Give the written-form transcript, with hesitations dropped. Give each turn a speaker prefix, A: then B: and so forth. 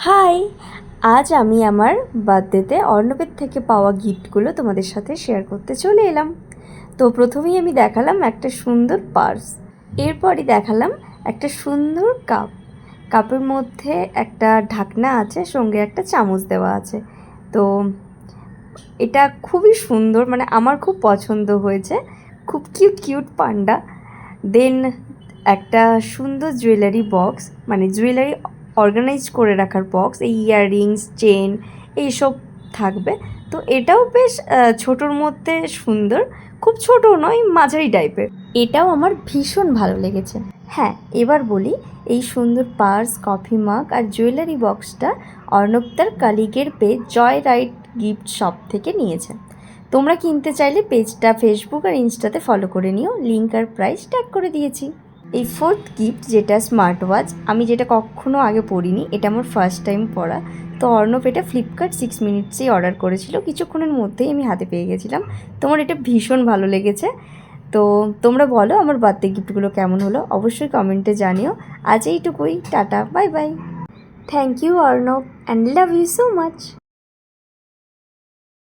A: High, আজ আমি আমার বার্থডেতে অর্ণবের থেকে পাওয়া গিফটগুলো তোমাদের সাথে শেয়ার করতে চলে এলাম। তো প্রথমেই আমি দেখালাম একটা সুন্দর পার্স, এরপরই দেখালাম একটা সুন্দর কাপের মধ্যে একটা ঢাকনা আছে, সঙ্গে একটা চামচ দেওয়া আছে। তো এটা খুবই সুন্দর, মানে আমার খুব পছন্দ হয়েছে, খুব কিউট কিউট পান্ডা। দেন একটা সুন্দর জুয়েলারি বক্স, মানে জুয়েলারি অর্গানাইজ করে রাখার বক্স, এই ইয়াররিংস, চেন এইসব থাকবে। তো এটাও বেশ ছোটোর মধ্যে সুন্দর, খুব ছোট নয়, মাঝারি টাইপের। এটাও আমার ভীষণ ভালো লেগেছে। হ্যাঁ, এবার বলি, এই সুন্দর পার্স, কফি মাগ আর জুয়েলারি বক্সটা অর্ণব তার কালিগের পেজ জয় রাইট গিফট শপ থেকে নিয়েছে। তোমরা কিনতে চাইলে পেজটা ফেসবুক আর ইনস্টাতে ফলো করে নিও, লিঙ্ক আর প্রাইস ট্যাগ করে দিয়েছি। এই ফোর্থ গিফট, যেটা স্মার্ট ওয়াচ, আমি যেটা কখনও আগে পরিনি, এটা আমার ফার্স্ট টাইম পরা। তো অর্ণব এটা ফ্লিপকার্ট 6 মিনিটসেই অর্ডার করেছিল, কিছুক্ষণের মধ্যেই আমি হাতে পেয়ে গেছিলাম। তোমার এটা ভীষণ ভালো লেগেছে। তো তোমরা বলো আমার বার্থডে গিফটগুলো কেমন হলো, অবশ্যই কমেন্টে জানিও। আজ এইটুকুই, tata, bye bye. Thank you Arnab, and love you so much.